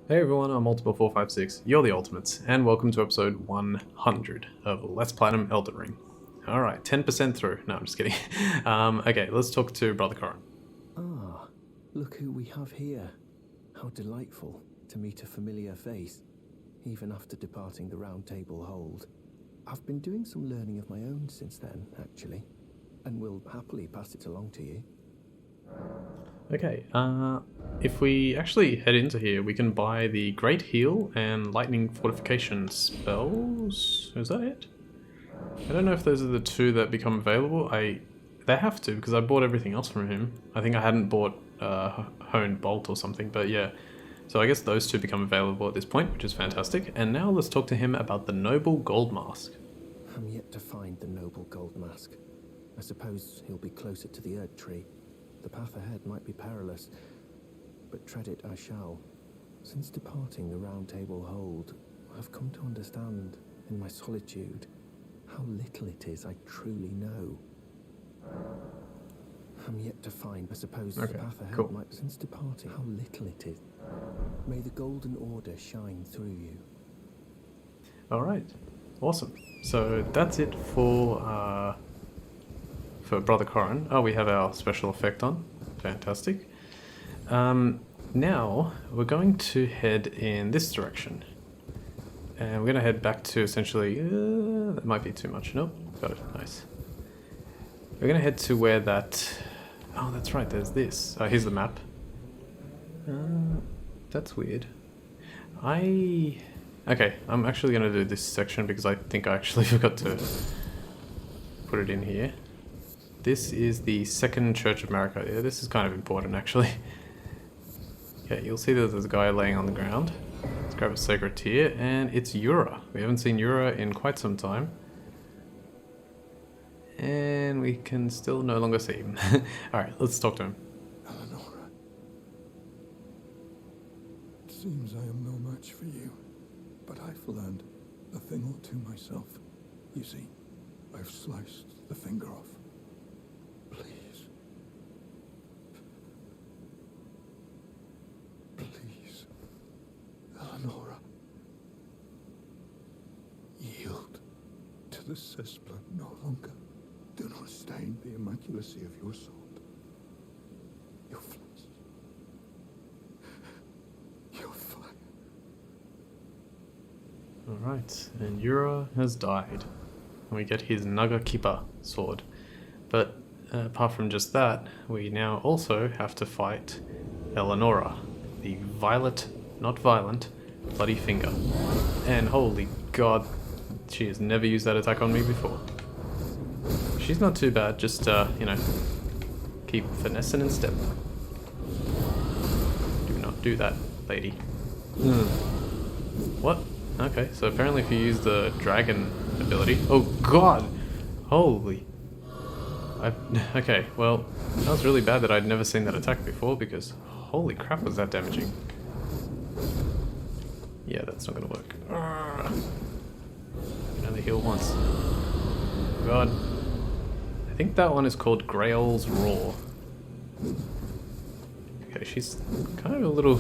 Hey everyone, I'm Multiple456, you're the Ultimates, and welcome to episode 100 of Let's Platinum Elden Ring. Alright, 10% through. No, I'm just kidding. Okay, let's talk to Brother Corin. Ah, look who we have here. How delightful to meet a familiar face, even after departing the Round Table Hold. I've been doing some learning of my own since then, actually, and will happily pass it along to you. Okay, if we actually head into here, we can buy the Great Heal and Lightning Fortification spells. Is that it? I don't know if those are the two that become available. They have to, because I bought everything else from him. I think I hadn't bought Honed Bolt or something, but yeah. So I guess those two become available at this point, which is fantastic. And now let's talk to him about the Noble Gold Mask. I'm yet to find the Noble Gold Mask. I suppose he'll be closer to the Erd Tree. The path ahead might be perilous, but tread it I shall. Since departing the Round Table Hold, I've come to understand, in my solitude, how little it is I truly know. I'm yet to find, I suppose, the path ahead might... Since departing, how little it is. May the Golden Order shine through you. Alright, awesome. So that's it for Brother Corin. Oh, we have our special effect on. Fantastic. Now, we're going to head in this direction. And we're going to head back to essentially... that might be too much. Nope, got it. Nice. We're going to head to where that... Oh, that's right, there's this. Here's the map. That's weird. Okay, I'm actually going to do this section because I think I actually forgot to put it in here. This is the Second Church of Marika. Yeah, this is kind of important, actually. Yeah, you'll see that there's a guy laying on the ground. Let's grab a Sacred Tear, and it's Yura. We haven't seen Yura in quite some time. And we can still no longer see him. Alright, let's talk to him. Eleonora, it seems I am no match for you, but I've learned a thing or two myself. You see, I've sliced the finger off. Please. Please, Eleonora. Yield to the Cesspla no longer. Do not stain the immaculacy of your sword. Your flesh. Your fire. Alright, and Yura has died. And we get his Naga Kippa sword. But apart from just that, we now also have to fight Eleonora, the violet, not violent, bloody finger. And holy god, she has never used that attack on me before. She's not too bad, just, you know, keep finessing and step. Do not do that, lady. What? Okay, so apparently if you use the dragon ability... Oh god! Holy... Okay, well, that was really bad that I'd never seen that attack before because holy crap was that damaging. Yeah, that's not gonna work. You can only heal once. God. I think that one is called Grail's Roar. Okay, she's kind of a little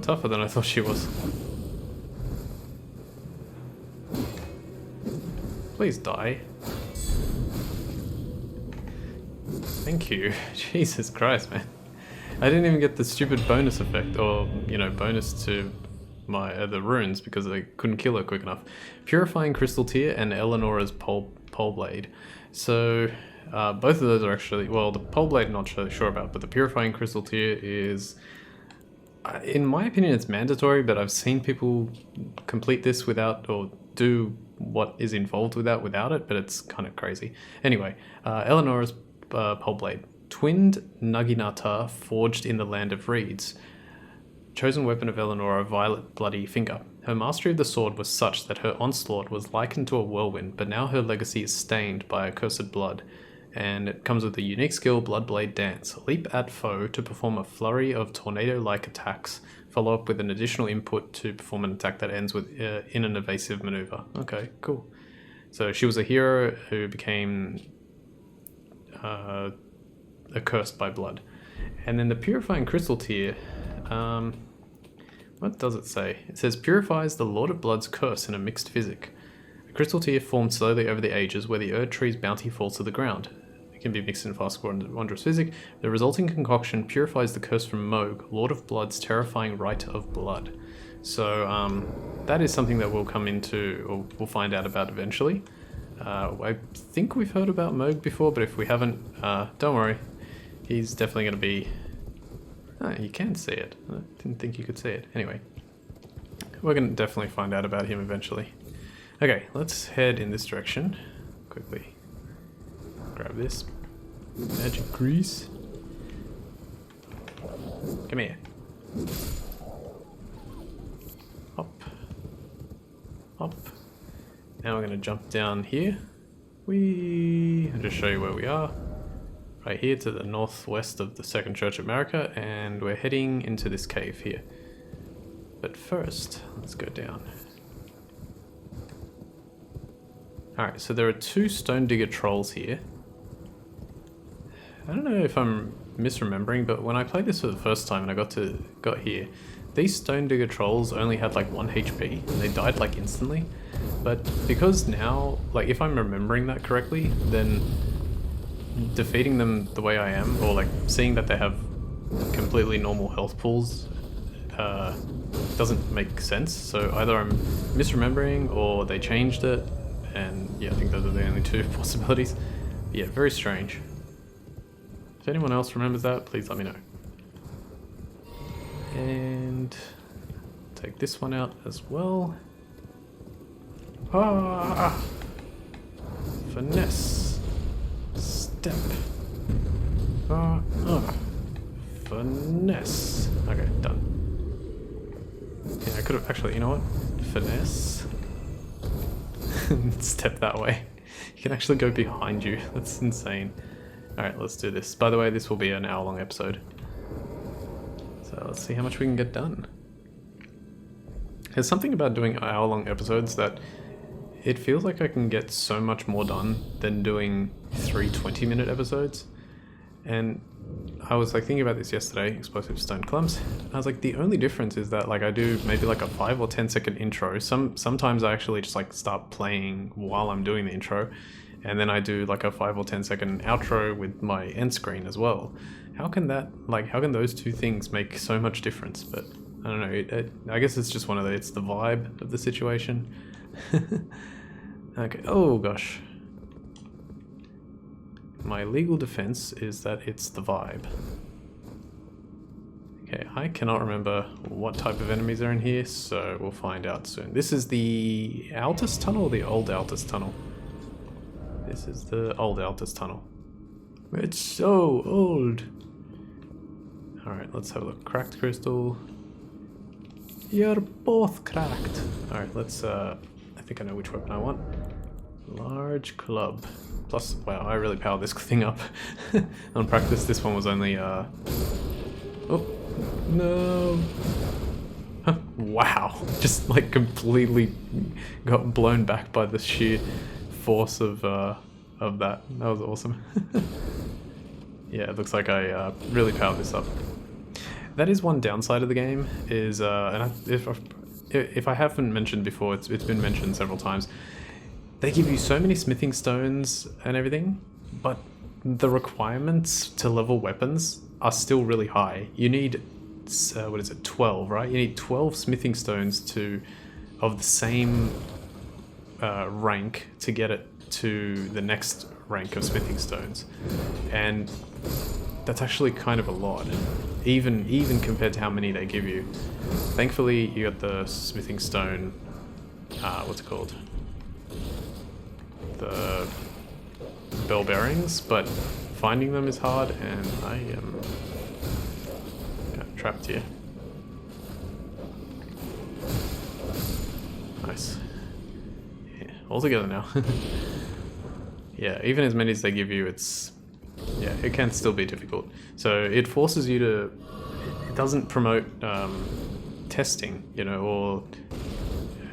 tougher than I thought she was. Please die. Thank you. Jesus Christ, man. I didn't even get the stupid bonus effect, or, you know, bonus to my the runes because I couldn't kill her quick enough. Purifying Crystal Tear and Eleonora's Pole Blade. So, both of those are actually, well, the Pole Blade I'm not really sure about, but the Purifying Crystal Tear is, in my opinion, it's mandatory, but I've seen people complete this without, or do what is involved with that without it, but it's kind of crazy. Anyway, Eleonora's Pole Blade. Twinned Naginata forged in the Land of Reeds. Chosen weapon of Eleonora, Violet Bloody Finger. Her mastery of the sword was such that her onslaught was likened to a whirlwind, but now her legacy is stained by accursed blood. And it comes with a unique skill, Bloodblade Dance. Leap at foe to perform a flurry of tornado-like attacks. Follow up with an additional input to perform an attack that ends with in an evasive maneuver. Okay, cool. So she was a hero who became accursed by blood. And then the Purifying Crystal tier, what does it say? It says purifies the Lord of Blood's curse in a mixed physic. A crystal tier formed slowly over the ages where the Erd Tree's bounty falls to the ground. It can be mixed in fast core and wondrous physic. The resulting concoction purifies the curse from Mohg, Lord of Blood's terrifying rite of blood. So that is something that we'll come into, or we'll find out about eventually. I think we've heard about Mohg before, but if we haven't, don't worry. He's definitely going to be... Oh, you can see it. I didn't think you could see it. Anyway, we're going to definitely find out about him eventually. Okay, let's head in this direction. Quickly. Grab this. Magic grease. Come here. Hop. Hop. Now we're going to jump down here. And just show you where we are. Right here to the northwest of the Second Church of Marika, and we're heading into this cave here. But first, let's go down. Alright, so there are 2 Stone Digger trolls here. I don't know if I'm misremembering, but when I played this for the first time and I got here, these Stone Digger trolls only had like 1 HP, and they died like instantly. But because now, like if I'm remembering that correctly, then defeating them the way I am, or like seeing that they have completely normal health pools, doesn't make sense. So either I'm misremembering or they changed it, and yeah, I think those are the only 2 possibilities. But yeah, very strange. If anyone else remembers that, please let me know. And take this one out as well. Ah! Finesse. Step. Finesse. Okay, done. Yeah, I could have actually, you know what? Finesse. Step that way. You can actually go behind you. That's insane. Alright, let's do this. By the way, this will be an hour-long episode. So let's see how much we can get done. There's something about doing hour-long episodes that it feels like I can get so much more done than doing 3 20-minute episodes. And I was like thinking about this yesterday, Explosive Stone Clumps. I was like, the only difference is that like I do maybe like a 5 or 10 second intro. Sometimes I actually just like start playing while I'm doing the intro, and then I do like a 5 or 10 second outro with my end screen as well. How can those 2 things make so much difference? But I don't know. I guess it's just it's the vibe of the situation. Okay. Oh gosh. My legal defense is that it's the vibe. Okay, I cannot remember what type of enemies are in here, so we'll find out soon. This is the Altus Tunnel or the old Altus Tunnel? This is the old Altus Tunnel. It's so old. Alright, let's have a look. Cracked crystal. You're both cracked. Alright, let's I think I know which weapon I want. Large club. Plus, wow, I really powered this thing up. On practice, this one was only, oh, no. Wow, just like completely got blown back by the sheer force of that. That was awesome. Yeah, it looks like I really powered this up. That is one downside of the game, is, if I haven't mentioned before, it's been mentioned several times. They give you so many smithing stones and everything, but the requirements to level weapons are still really high. You need, 12, right? You need 12 smithing stones of the same rank to get it to the next rank of smithing stones. And that's actually kind of a lot, even compared to how many they give you. Thankfully, you got the smithing stone, what's it called? The bell bearings, but finding them is hard, and I am trapped here. Nice. Yeah, all together now. Yeah, even as many as they give you, it can still be difficult. So it forces you to, it doesn't promote testing, or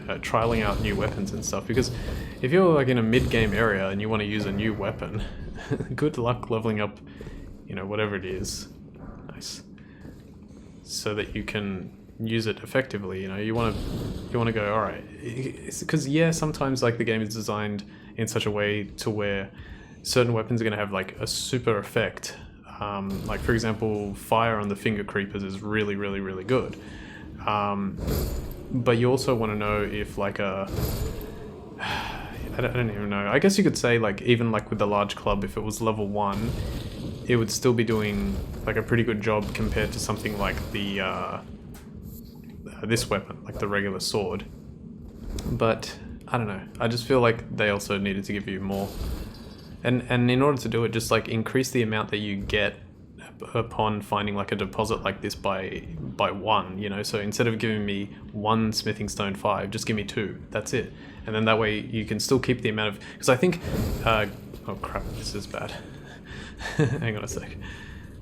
trialing out new weapons and stuff, because if you're like in a mid-game area and you want to use a new weapon, good luck leveling up, whatever it is. Nice. so that you can use it effectively. You know, you want to go, all right, because yeah, sometimes like the game is designed in such a way to where certain weapons are going to have like a super effect. Like for example, fire on the finger creepers is really, really, really good. But you also want to know if like a I don't even know. I guess you could say like even like with the large club, if it was level 1, it would still be doing like a pretty good job compared to something like the this weapon, like the regular sword. But I don't know. I just feel like they also needed to give you more. And in order to do it, just like increase the amount that you get upon finding like a deposit like this by 1, you know. So instead of giving me 1 smithing stone 5, just give me 2. That's it. And then that way you can still keep the amount of, because I think oh crap, this is bad. Hang on a sec.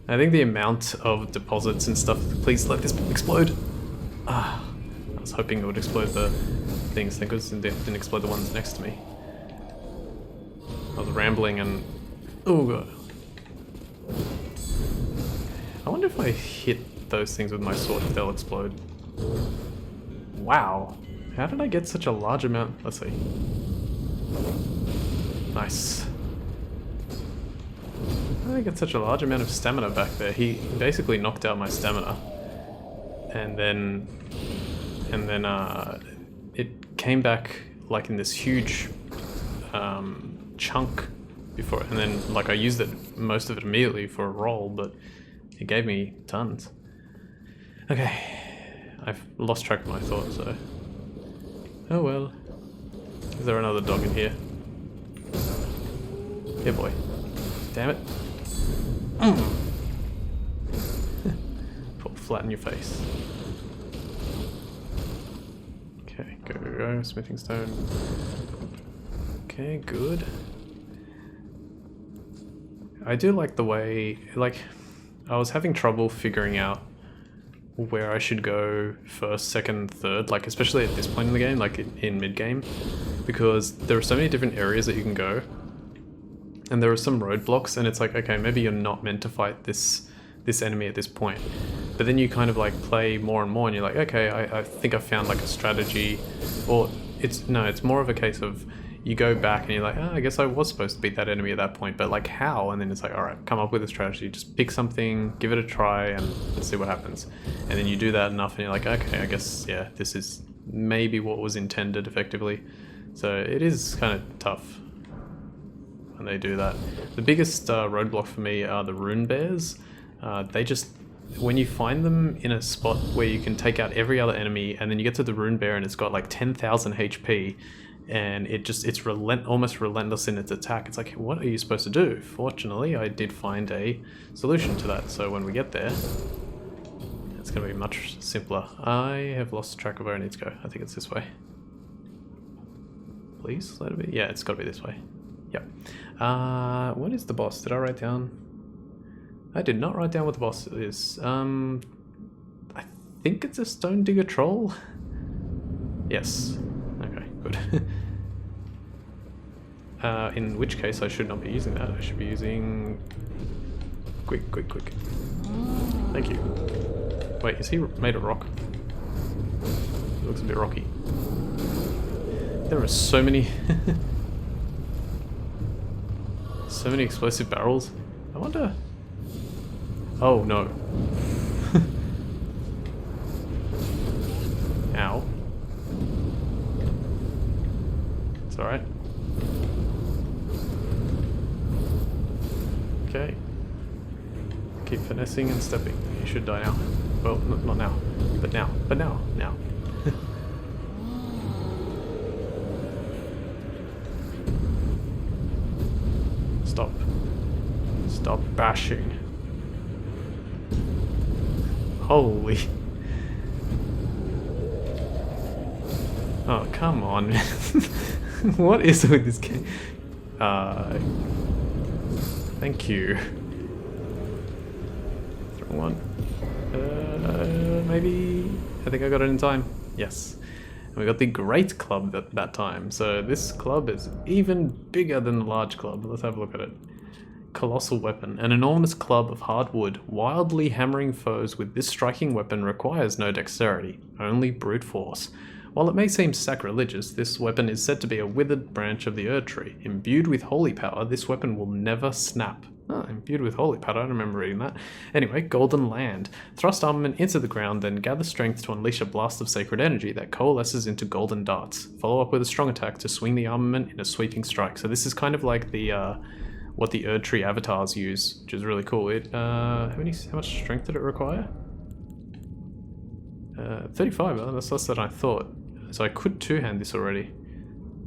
I think the amount of deposits and stuff, please let this explode. I was hoping it would explode the things, thank goodness it didn't explode the ones next to me. I was rambling and oh god. I wonder if I hit those things with my sword if they'll explode. Wow. How did I get such a large amount? Let's see. Nice. How did I get such a large amount of stamina back there? He basically knocked out my stamina. And then it came back like in this huge chunk before, and then like I used it, most of it immediately for a roll, but it gave me tons. Okay, I've lost track of my thoughts, so oh well. Is there another dog in here? Yeah boy. Damn it. Fall flat in your face. Okay, go, smithing stone. Okay, good. I do like the way, like, I was having trouble figuring out where I should go first, second, third, like especially at this point in the game, like in mid-game, because there are so many different areas that you can go, and there are some roadblocks, and it's like, okay, maybe you're not meant to fight this enemy at this point, but then you kind of like play more and more, and you're like, okay, I think I found like a strategy, or it's more of a case of you go back and you're like, oh, I guess I was supposed to beat that enemy at that point, but like how? And then it's like, all right, come up with a strategy, just pick something, give it a try, and let's see what happens. And then you do that enough and you're like, okay, I guess, yeah, this is maybe what was intended effectively. So it is kind of tough when they do that. The biggest roadblock for me are the rune bears. They just, when you find them in a spot where you can take out every other enemy, and then you get to the rune bear and it's got like 10,000 HP, and it's almost relentless in its attack. It's like, what are you supposed to do? Fortunately, I did find a solution to that, so when we get there, it's going to be much simpler. I have lost track of where I need to go. I think it's this way. Please, let it be. Yeah, it's got to be this way. Yep. What is the boss? Did I write down? I did not write down what the boss is. I think it's a Stone Digger Troll. Yes. Okay, good. In which case I should not be using that. I should be using... Quick. Thank you. Wait, is he made of rock? It looks a bit rocky. There are so many... so many explosive barrels. I wonder... Oh, no. Ow. It's alright. Okay. Keep finessing and stepping. You should die now. Well, not now. But now. But now. Now. Stop. Stop bashing. Holy. Oh, come on. What is it with this game? Thank you. Wrong one. Maybe... I think I got it in time. Yes. And we got the Great Club that time. So this club is even bigger than the large club. Let's have a look at it. colossal weapon, an enormous club of hard wood, wildly hammering foes with this striking weapon requires no dexterity, only brute force. While it may seem sacrilegious, this weapon is said to be a withered branch of the Erd Tree. Imbued with holy power, this weapon will never snap. Oh, imbued with holy power, I don't remember reading that. Anyway, Golden Land. Thrust armament into the ground, then gather strength to unleash a blast of sacred energy that coalesces into golden darts. Follow up with a strong attack to swing the armament in a sweeping strike. So this is kind of like the what the Erd Tree avatars use, which is really cool. It how much strength did it require? 35, oh, that's less than I thought. So I could two-hand this already.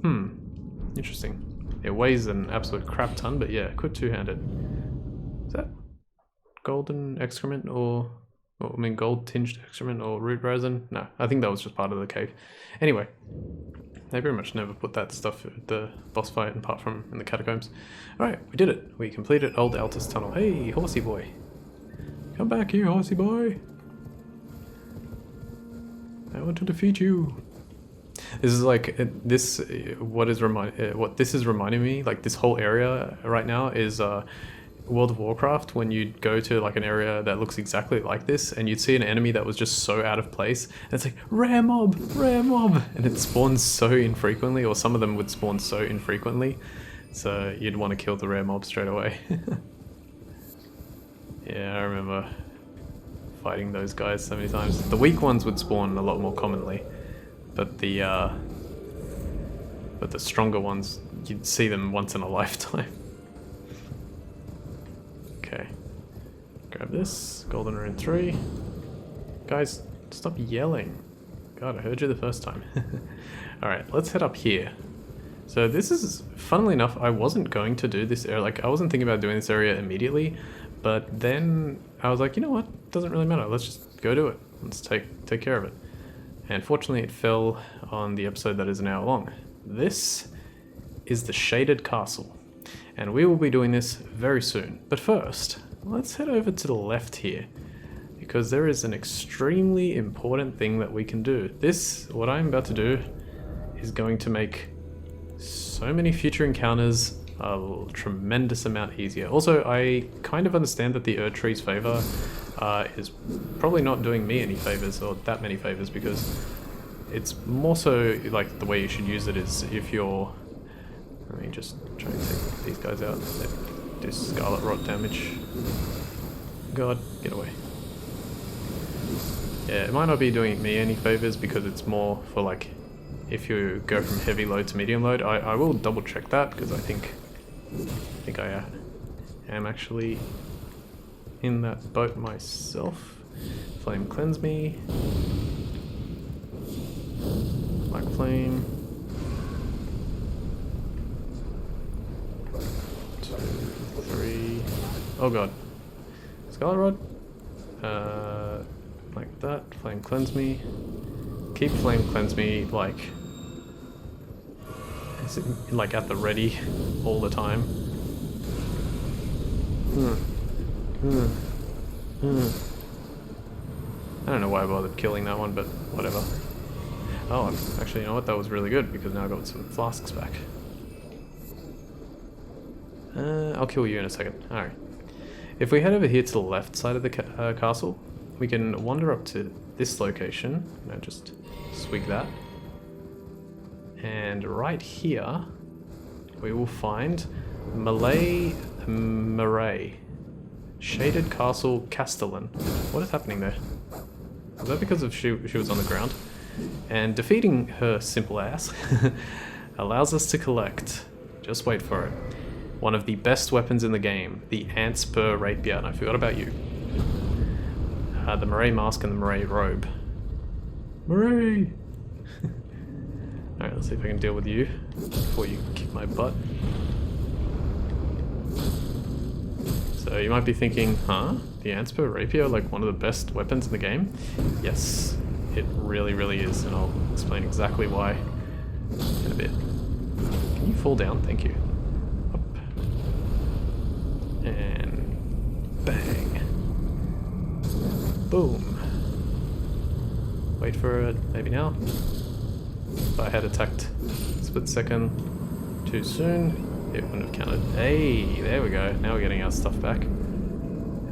Interesting. It weighs an absolute crap ton, but yeah, I could two-hand it. Is that golden excrement or I mean gold-tinged excrement or root resin? No, I think that was just part of the cave. Anyway, they very much never put that stuff at the boss fight apart from in the catacombs. Alright, we did it. We completed Old Altus Tunnel. Hey, horsey boy. Come back here, horsey boy. I want to defeat you. This is like what this is reminding me, like this whole area right now is World of Warcraft, when you'd go to like an area that looks exactly like this and you'd see an enemy that was just so out of place and it's like rare mob, and it spawns so infrequently, or some of them would spawn so infrequently, so you'd want to kill the rare mob straight away. Yeah, I remember fighting those guys so many times. The weak ones would spawn a lot more commonly, but the stronger ones, you'd see them once in a lifetime. Okay, grab this, golden rune 3. Guys, stop yelling. God, I heard you the first time. Alright, let's head up here. So this is, funnily enough, I wasn't going to do this area, like I wasn't thinking about doing this area immediately, but then I was like, you know what, doesn't really matter, let's just go do it. Let's take care of it. And fortunately it fell on the episode that is an hour long. This is the Shaded Castle, and we will be doing this very soon. But first, let's head over to the left here, because there is an extremely important thing that we can do. This, what I'm about to do, is going to make so many future encounters a tremendous amount easier. Also, I kind of understand that the Erd Tree's favor is probably not doing me any favors, or that many favors, because it's more so like the way you should use it is if you're, let me just try and take these guys out. They do scarlet rot damage. God, get away. Yeah, it might not be doing me any favors because it's more for like if you go from heavy load to medium load. I will double check that because I think I am actually in that boat myself. Flame cleanse me. Black flame. 2, 3. Oh god. Scarlet rod. Like that. Flame cleanse me. Keep flame cleanse me like at the ready all the time. I don't know why I bothered killing that one, but whatever. Oh, actually, you know what? That was really good because now I got some flasks back. I'll kill you in a second. Alright. If we head over here to the left side of the castle, we can wander up to this location. Now just swig that. And right here, we will find Malay Marae. Shaded Castle Castellan. What is happening there? Was that because of she was on the ground? And defeating her simple ass allows us to collect, just wait for it, one of the best weapons in the game, the Antspur Rapier, and I forgot about you. The Marae Mask and the Marae Robe. Marae! Alright, let's see if I can deal with you before you kick my butt. So you might be thinking, huh? The Antspur Rapier, like one of the best weapons in the game? Yes, it really, really is, and I'll explain exactly why in a bit. Can you fall down? Thank you. Up. And bang. Boom. Wait for it, maybe now. If I had attacked a split second too soon, It wouldn't have counted. Hey, there we go. Now we're getting our stuff back. We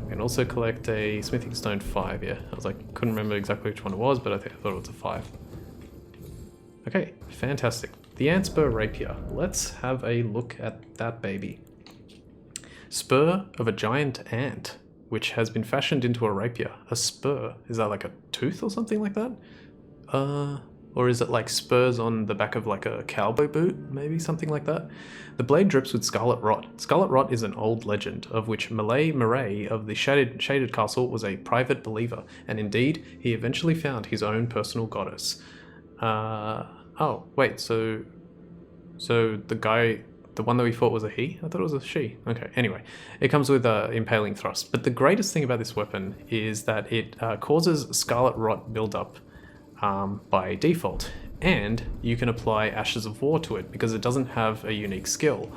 can also collect a smithing stone 5, yeah. I was like, couldn't remember exactly which one it was, but I thought it was a 5. Okay, fantastic. The ant spur rapier. Let's have a look at that baby. Spur of a giant ant, which has been fashioned into a rapier. A spur. Is that like a tooth or something like that? Or is it like spurs on the back of like a cowboy boot? Maybe something like that? The blade drips with scarlet rot. Scarlet rot is an old legend, of which Malay Murray of the Shaded Castle was a private believer, and indeed, he eventually found his own personal goddess. Oh, wait, so the guy, the one that we fought was a he? I thought it was a she. Okay, anyway, it comes with impaling thrust. But the greatest thing about this weapon is that it causes scarlet rot buildup by default, and you can apply Ashes of War to it because it doesn't have a unique skill.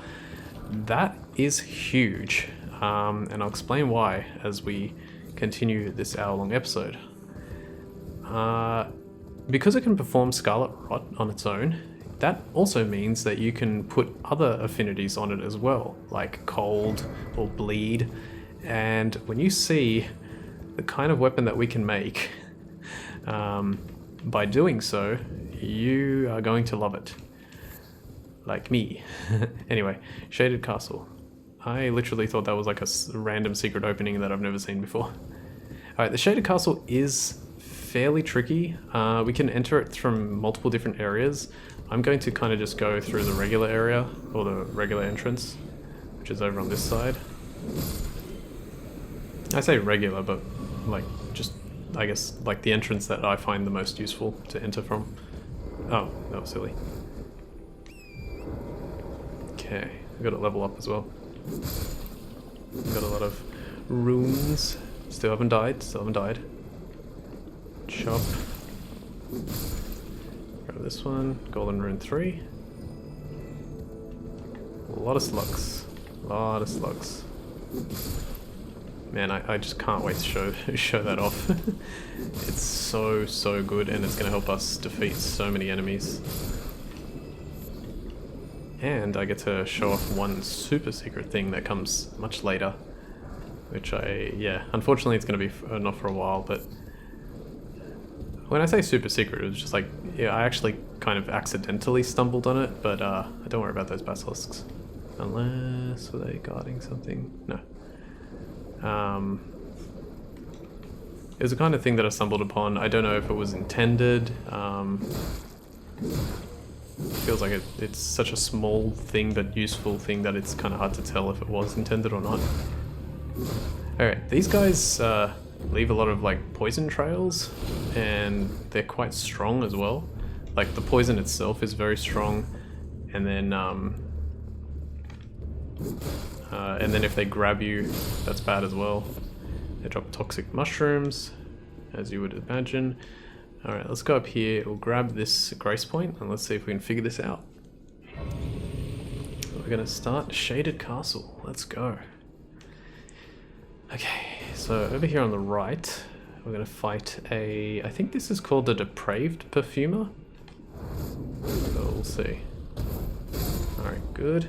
That is huge, and I'll explain why as we continue this hour-long episode. Because it can perform Scarlet Rot on its own, that also means that you can put other affinities on it as well, like Cold or Bleed, and when you see the kind of weapon that we can make, by doing so, you are going to love it. Like me. Anyway, Shaded Castle. I literally thought that was like a random secret opening that I've never seen before. Alright, the Shaded Castle is fairly tricky. We can enter it from multiple different areas. I'm going to kind of just go through the regular area, or the regular entrance, which is over on this side. I say regular, but like just, I guess, like the entrance that I find the most useful to enter from. Oh, that was silly. Okay, I've got to level up as well. I've got a lot of runes. Still haven't died, Chop. Grab this one, Golden Rune 3. A lot of slugs. Man, I just can't wait to show that off. It's so good, and it's going to help us defeat so many enemies. And I get to show off one super secret thing that comes much later, which unfortunately it's going to be not for a while, but when I say super secret, it was just like, yeah, I actually kind of accidentally stumbled on it, but don't worry about those basilisks. Unless, were they guarding something? No. It was the kind of thing that I stumbled upon. I don't know if it was intended. Feels like it's such a small thing but useful thing that it's kind of hard to tell if it was intended or not. Alright, these guys leave a lot of like poison trails, and they're quite strong as well. Like the poison itself is very strong, and then if they grab you, that's bad as well. They drop toxic mushrooms, as you would imagine. Alright, let's go up here. We'll grab this grace point, and let's see if we can figure this out. We're gonna start Shaded Castle. Let's go. Okay, so over here on the right, we're gonna fight I think this is called the Depraved Perfumer. So we'll see. Alright, good.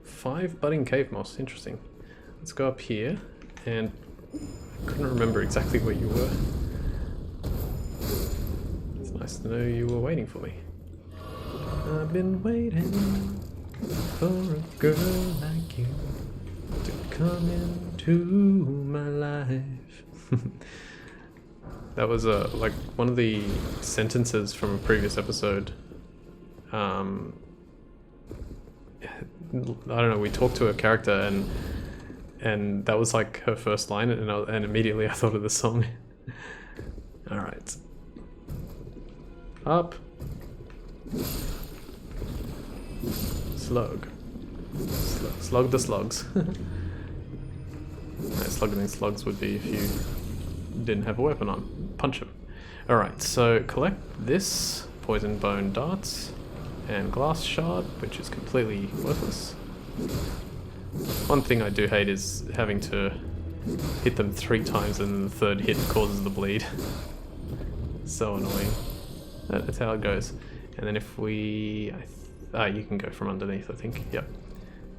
5 budding cave moss, interesting. Let's go up here, and I couldn't remember exactly where you were. It's nice to know you were waiting for me. I've been waiting for a girl like you to come into my life. That was like one of the sentences from a previous episode. I don't know, we talked to a character and that was like her first line, and immediately I thought of the song. Alright. Up. Slug. Slug the slugs. Slugging these slugs would be if you didn't have a weapon on. Punch them. Alright, so collect this poison bone darts and glass shard, which is completely worthless. One thing I do hate is having to hit them 3 times and the 3rd hit causes the bleed. So annoying. That's how it goes. And then if we... I You can go from underneath, I think. Yep.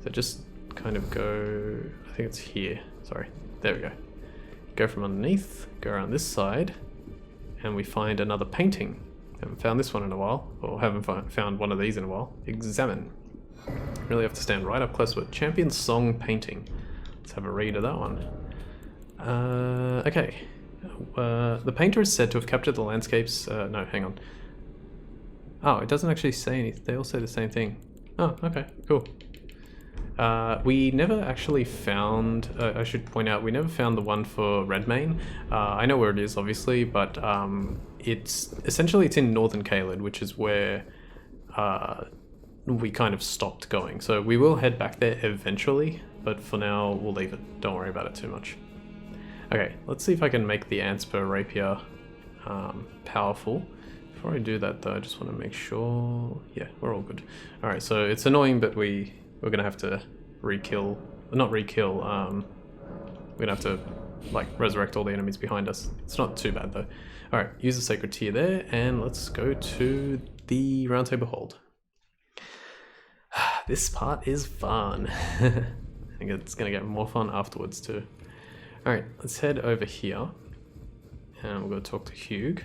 So just kind of go, I think it's here. Sorry. There we go. Go from underneath, go around this side, and we find another painting. Haven't found this one in a while, or haven't found one of these in a while. Examine. Really have to stand right up close to it. Champion Song Painting. Let's have a read of that one. Okay. The painter is said to have captured the landscapes. No, hang on. Oh, it doesn't actually say anything. They all say the same thing. Oh, okay, cool. We never actually found, I should point out, we never found the one for Redmane. I know where it is, obviously, but it's in Northern Caelid, which is where we kind of stopped going. So we will head back there eventually, but for now we'll leave it. Don't worry about it too much. Okay, let's see if I can make the Anspur Rapier powerful. Before I do that though, I just want to make sure, yeah, we're all good. Alright, so it's annoying, but we're gonna have to we're gonna have to like resurrect all the enemies behind us. It's not too bad though. Alright, use the Sacred Tear there, and let's go to the Roundtable Hold. This part is fun. I think it's gonna get more fun afterwards too. Alright, let's head over here, and we'll go talk to Hugh.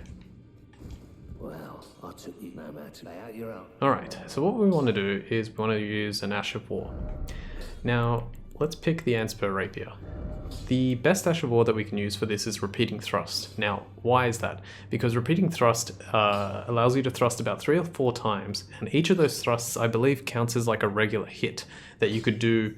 Well, I took you no matter. Lay out your own. Alright, so what we want to do is we want to use an Ash of War. Now, let's pick the Anspur Rapier. The best Ash of War that we can use for this is Repeating Thrust. Now, why is that? Because Repeating Thrust allows you to thrust about 3 or 4 times, and each of those thrusts, I believe, counts as like a regular hit that you could do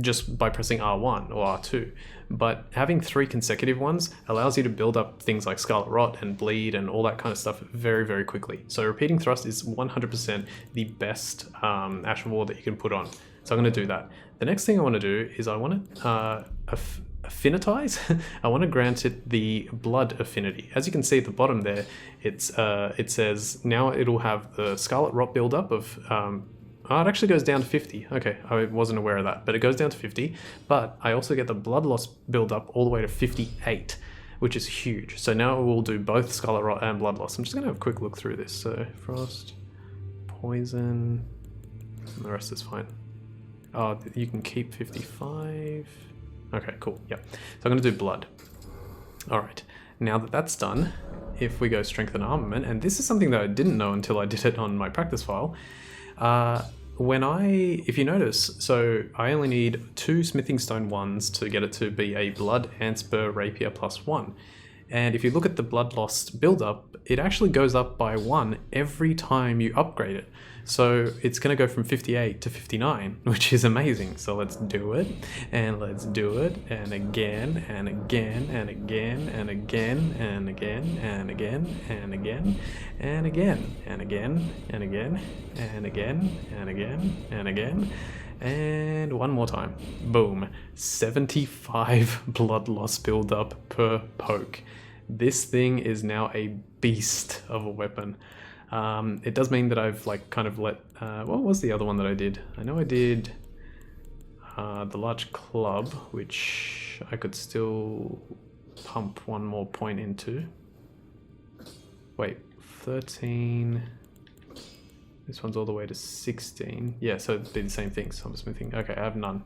just by pressing R1 or R2. But having 3 consecutive ones allows you to build up things like Scarlet Rot and Bleed and all that kind of stuff very, very quickly. So Repeating Thrust is 100% the best Ash of War that you can put on. So I'm going to do that. The next thing I want to do is I want to affinitize. I want to grant it the Blood Affinity. As you can see at the bottom there, it says now it'll have the Scarlet Rot buildup of oh, it actually goes down to 50. Okay, I wasn't aware of that, but it goes down to 50. But I also get the Blood Loss build-up all the way to 58, which is huge. So now we'll do both Scarlet Rot and Blood Loss. I'm just going to have a quick look through this. So Frost, Poison, and the rest is fine. Oh, you can keep 55. Okay, cool. Yep. So I'm going to do Blood. All right. Now that that's done, if we go Strength and Armament, and this is something that I didn't know until I did it on my practice file. If you notice, so I only need 2 Smithing Stone 1s to get it to be a Blood Anspur Rapier +1. And if you look at the Blood Lost build-up, it actually goes up by 1 every time you upgrade it. So it's going to go from 58 to 59, which is amazing. So let's do it, and let's do it, and again, and again, and again, and again, and again, and again, and again, and again, and again, and again, and again, and again, and again, and one more time. Boom. 75 blood loss build-up per poke. This thing is now a beast of a weapon. It does mean that I've like kind of let, what was the other one that I did? I know I did the large club, which I could still pump 1 more point into. Wait, 13, this one's all the way to 16. Yeah, so it'd be the same thing, so I'm smithing. Okay, I have none.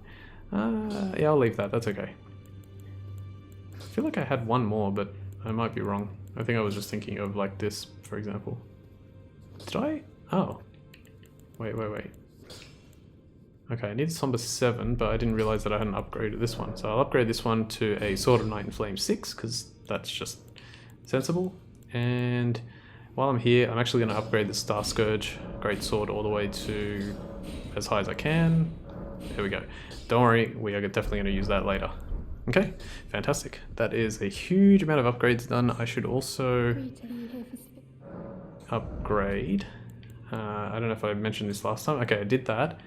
Yeah, I'll leave that, that's okay. I feel like I had 1 more, but I might be wrong. I think I was just thinking of like this, for example. Did I? Oh. Wait. Okay, I need Somber 7, but I didn't realize that I hadn't upgraded this one. So I'll upgrade this one to a Sword of Night and Flame 6, because that's just sensible. And while I'm here, I'm actually going to upgrade the Star Scourge Great Sword all the way to as high as I can. There we go. Don't worry, we are definitely going to use that later. Okay, fantastic. That is a huge amount of upgrades done. I should also upgrade. I don't know if I mentioned this last time. Okay, I did that.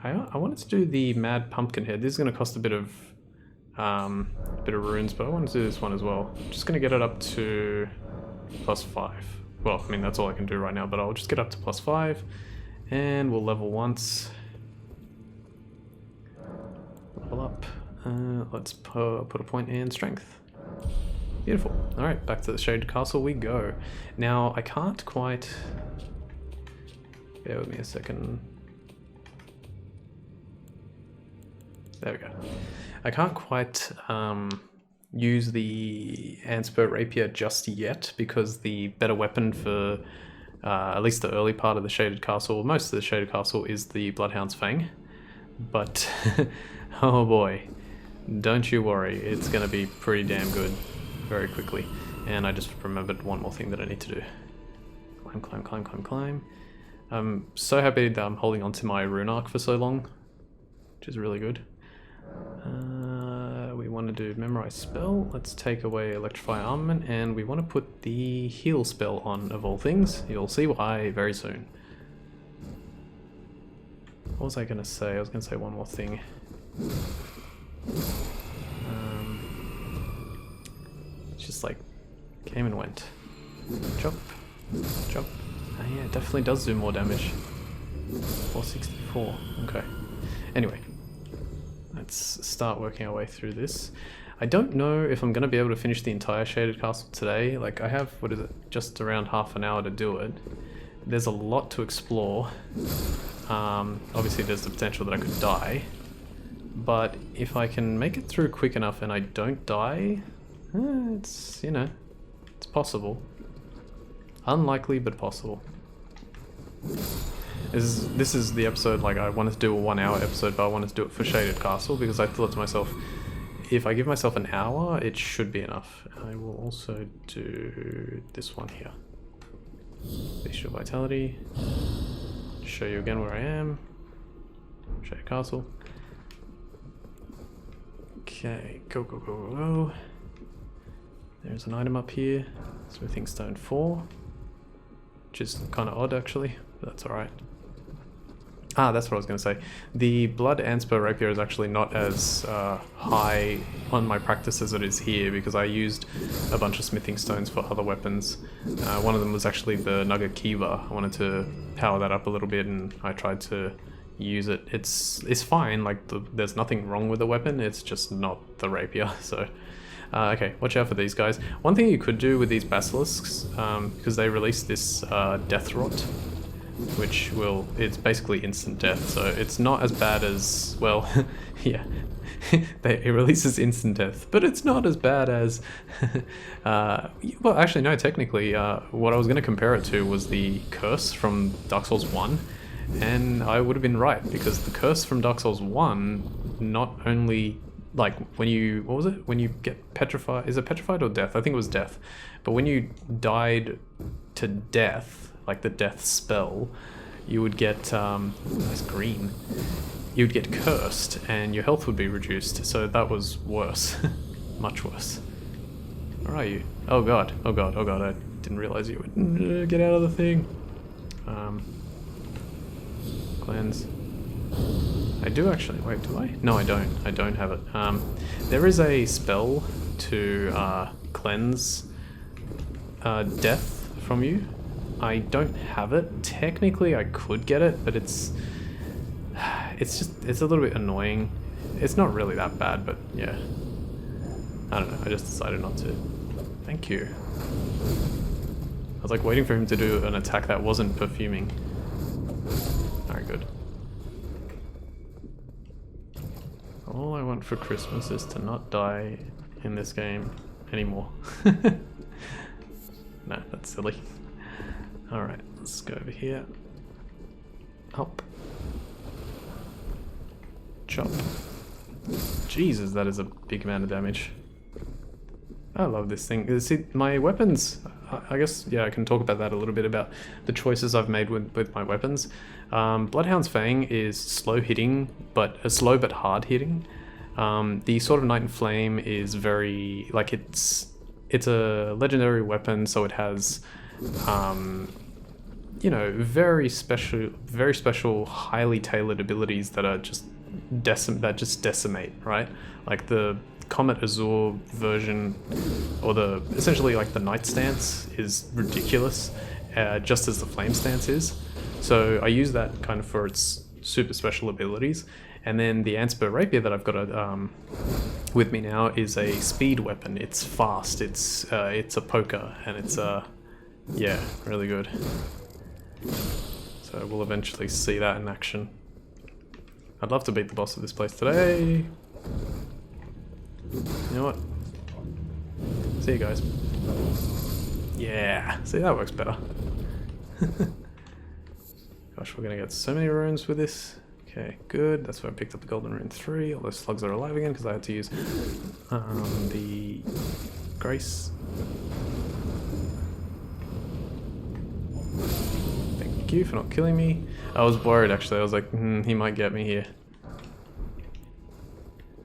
I wanted to do the Mad Pumpkin Head. This is going to cost a bit of runes, but I want to do this one as well. I'm just going to get it up to +5. Well, I mean, that's all I can do right now, but I'll just get up to +5, and we'll level once. Level up. Let's put a point in Strength. Beautiful. Alright, back to the Shaded Castle we go. Now, I can't quite Bear with me a second. There we go. I can't quite use the Anspur Rapier just yet because the better weapon for at least the early part of the Shaded Castle, most of the Shaded Castle, is the Bloodhound's Fang. But, oh boy, don't you worry, it's going to be pretty damn good very quickly. And I just remembered one more thing that I need to do. Climb, climb, climb, climb, climb. I'm so happy that I'm holding onto my rune arc for so long, which is really good. We want to do memorize spell. Let's take away electrify armament, and we want to put the heal spell on, of all things. You'll see why very soon. What was I going to say? I was going to say one more thing. It's just like came and went. Chop, chop. Yeah, it definitely does do more damage. 464. Okay. Anyway. Let's start working our way through this. I don't know if I'm going to be able to finish the entire Shaded Castle today. Like, I have, what is it, just around half an hour to do it. There's a lot to explore. Obviously there's the potential that I could die. But if I can make it through quick enough and I don't die, it's, you know, it's possible. Unlikely, but possible. This is the episode, like, I wanted to do a 1 hour episode, but I wanted to do it for Shaded Castle because I thought to myself, if I give myself an hour, it should be enough. I will also do this one here. Bestial Vitality. Show you again where I am. Shaded Castle. Okay, go, go, go, go, go. There's an item up here. Smithing Stone 4. Which is kind of odd, actually, but that's alright. Ah, that's what I was going to say. The Blood Anspur Rapier is actually not as high on my practice as it is here because I used a bunch of smithing stones for other weapons. One of them was actually the Nugget Kiva. I wanted to power that up a little bit and I tried to use it. It's fine, like there's nothing wrong with the weapon, it's just not the rapier, so... okay, watch out for these guys. One thing you could do with these basilisks, because they release this death rot, which it's basically instant death, so it's not as bad as, well, yeah, it releases instant death, but it's not as bad as, well, actually, no, technically, what I was going to compare it to was the Curse from Dark Souls 1, and I would have been right, because the Curse from Dark Souls 1 not only... like when you, what was it? When you get petrified, is it petrified or death? I think it was death. But when you died to death, like the death spell, you would get, that's green. You would get cursed and your health would be reduced. So that was worse, much worse. Where are you? Oh god, oh god, oh god, I didn't realize you would get out of the thing. Cleanse. I do actually, wait, do I? No, I don't have it. There is a spell to cleanse death from you. I don't have it. Technically I could get it, but it's a little bit annoying. It's not really that bad, but yeah. I don't know, I just decided not to. Thank you. I was like waiting for him to do an attack that wasn't perfuming. Alright, good. All I want for Christmas is to not die in this game anymore. No, that's silly. Alright, let's go over here. Up. Chop. Jesus, that is a big amount of damage. I love this thing. See, my weapons, I guess, yeah, I can talk about that a little bit, about the choices I've made with my weapons. Bloodhound's Fang is slow hitting, but slow but hard hitting. The Sword of Night and Flame is very, like, it's a legendary weapon, so it has, you know, very special, highly tailored abilities that are just decimate, right? Like the Comet Azure version, or essentially like the Night Stance is ridiculous, just as the Flame Stance is. So I use that kind of for its super special abilities. And then the Anspur Rapier that I've got with me now is a speed weapon. It's fast, it's a poker, and it's yeah, really good. So So we'll eventually see that in action. I'd love to beat the boss of this place today. You know what? See you guys. Yeah, see, that works better. Gosh, we're gonna get so many runes with this. Okay, good. That's why I picked up the golden rune 3. All those slugs are alive again because I had to use the grace. Thank you for not killing me. I was worried actually. I was like, he might get me here.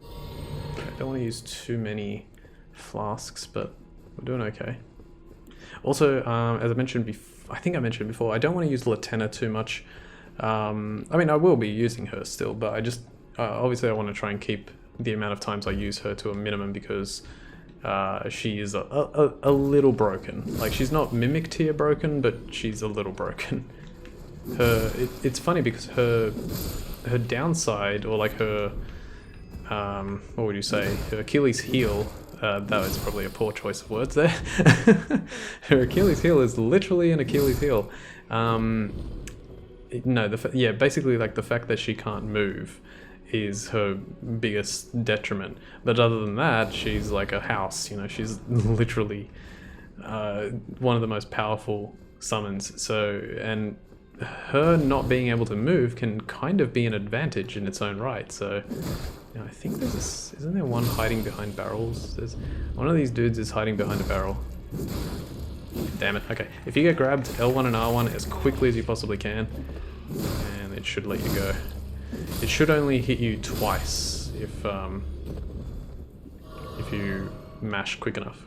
Okay, I don't want to use too many flasks, but we're doing okay. Also, as I mentioned before, I think I mentioned before, I don't want to use Latenna too much. I mean, I will be using her still, but I just, obviously I want to try and keep the amount of times I use her to a minimum because she is a little broken. Like, she's not Mimic tier broken, but she's a little broken. It's funny because her downside, or like her, what would you say, her Achilles heel, that was probably a poor choice of words there. Her Achilles heel is literally an Achilles heel. No, yeah, basically like the fact that she can't move is her biggest detriment. But other than that, she's like a house, you know, she's literally one of the most powerful summons. So, and her not being able to move can kind of be an advantage in its own right. So, you know, I think there's this, isn't there one hiding behind barrels? There's one of these dudes is hiding behind a barrel. Damn it. Okay, if you get grabbed, L1 and R1 as quickly as you possibly can, and it should let you go. It should only hit you twice if you mash quick enough.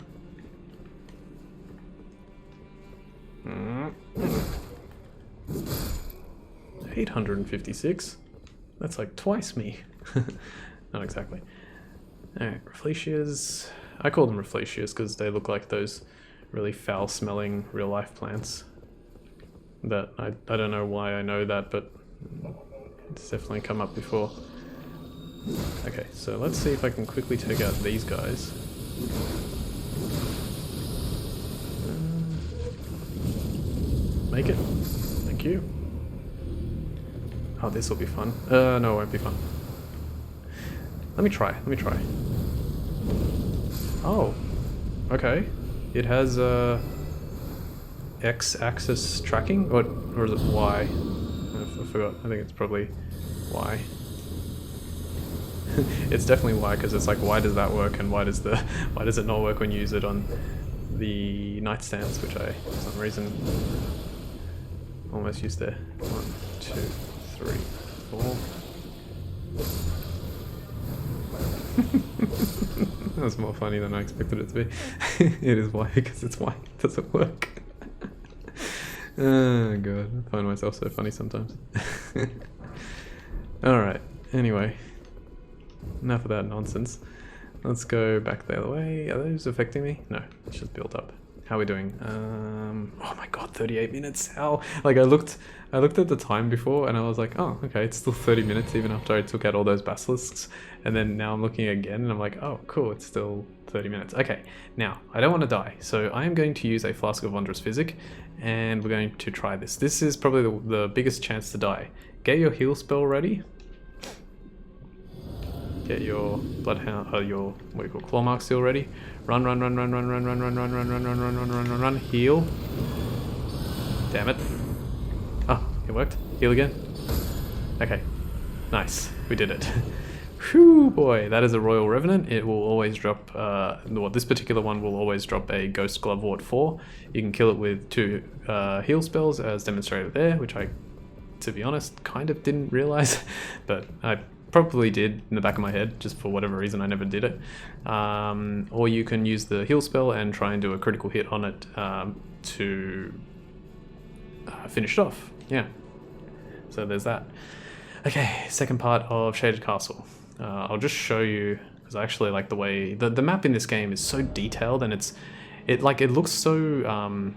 856. That's like twice me. Not exactly. Alright, Rafflesias. I call them Rafflesias because they look like those really foul smelling real life plants. That I don't know why I know that, but it's definitely come up before. Okay, so let's see if I can quickly take out these guys. Make it. Thank you. Oh, this will be fun. No, it won't be fun. Let me try. Oh, okay. It has X-axis tracking, or is it Y? I forgot. I think it's probably Y. It's definitely Y because it's like, why does that work, and why does it not work when you use it on the nightstands, which I, for some reason, almost used there. 1, 2, 3, 4. That was more funny than I expected it to be. It is Y because it's Y. It doesn't work. Oh god, I find myself so funny sometimes. Alright, anyway. Enough of that nonsense. Let's go back the other way. Are those affecting me? No, it's just built up. How are we doing? Oh my god, 38 minutes. How? Like I looked at the time before and I was like, oh, okay, it's still 30 minutes even after I took out all those basilisks. And then now I'm looking again and I'm like, oh, cool, it's still 30 minutes. Okay, now I don't want to die, so I am going to use a Flask of Wondrous Physic, and we're going to try this. This is probably the biggest chance to die. Get your heal spell ready. Get your bloodhound, your what do you call clawmark seal ready. Run. Heal. Damn it. Oh, it worked. Heal again. Okay. Nice. We did it. Whew, boy, that is a Royal Revenant. It will always drop, well, this particular one will always drop a Ghost Glovewort 4. You can kill it with 2 heal spells as demonstrated there, which I, to be honest, kind of didn't realize, but I probably did in the back of my head, just for whatever reason I never did it. Or you can use the heal spell and try and do a critical hit on it to finish it off. Yeah, so there's that. Okay, second part of Shaded Castle. I'll just show you, because I actually like the way the map in this game is so detailed, and it looks so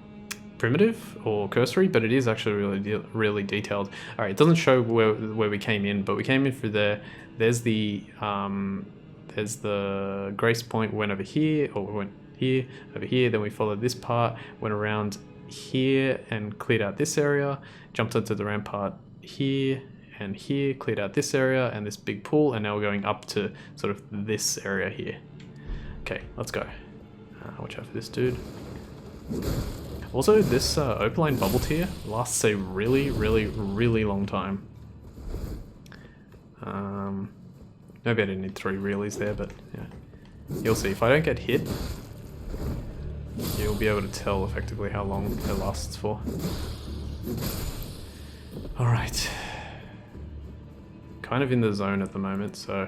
primitive or cursory, but it is actually really detailed. All right, it doesn't show where we came in, but we came in through there. There's the Grace Point. We went over here, or we went here, over here. Then we followed this part, went around here and cleared out this area, jumped onto the rampart here and here, cleared out this area and this big pool, and now we're going up to sort of this area here. Okay, let's go. Watch out for this dude. Also, this opaline bubble tier lasts a really, really, really long time. Maybe I didn't need 3 reelies there, but yeah. You'll see, if I don't get hit, you'll be able to tell effectively how long it lasts for. Alright. Kind of in the zone at the moment, so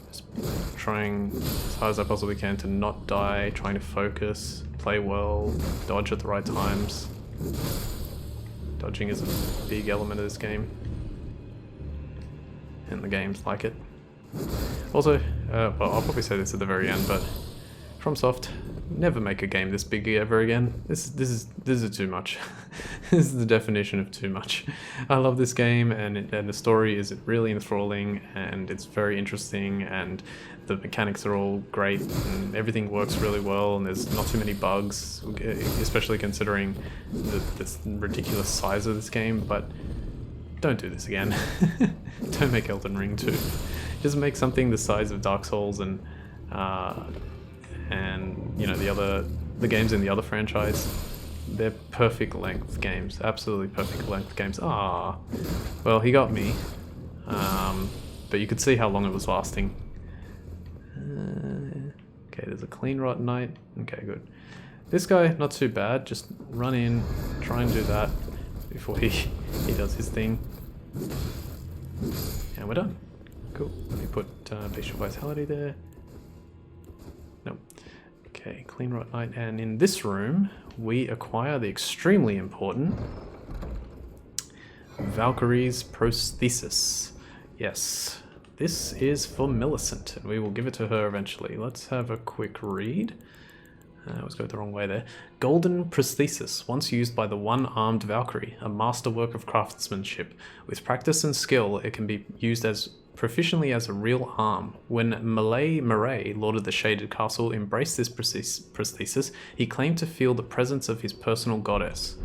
just trying as hard as I possibly can to not die, trying to focus, play well, dodge at the right times. Dodging is a big element of this game. And the games like it. Also, well, I'll probably say this at the very end, but FromSoft, never make a game this big ever again. This is too much. This is the definition of too much. I love this game, and the story is really enthralling, and it's very interesting, and the mechanics are all great, and everything works really well, and there's not too many bugs, especially considering the ridiculous size of this game. But don't do this again. Don't make Elden Ring 2. Just make something the size of Dark Souls and you know the games in the other franchise. They're perfect length games, absolutely perfect length games. Ah, well, he got me, but you could see how long it was lasting. Okay, there's a clean rot knight. Okay, good. This guy, not too bad. Just run in, try and do that before he does his thing. And we're done. Cool. Let me put Bestial Vitality there. Nope. Okay, Clean Rot Knight. And in this room, we acquire the extremely important Valkyrie's Prosthesis. Yes, this is for Millicent, and we will give it to her eventually. Let's have a quick read. I was going the wrong way there. Golden Prosthesis, once used by the one-armed Valkyrie, a masterwork of craftsmanship. With practice and skill, it can be used as proficiently as a real arm. When Malay Murray, Lord of the Shaded Castle, embraced this prosthesis, he claimed to feel the presence of his personal goddess.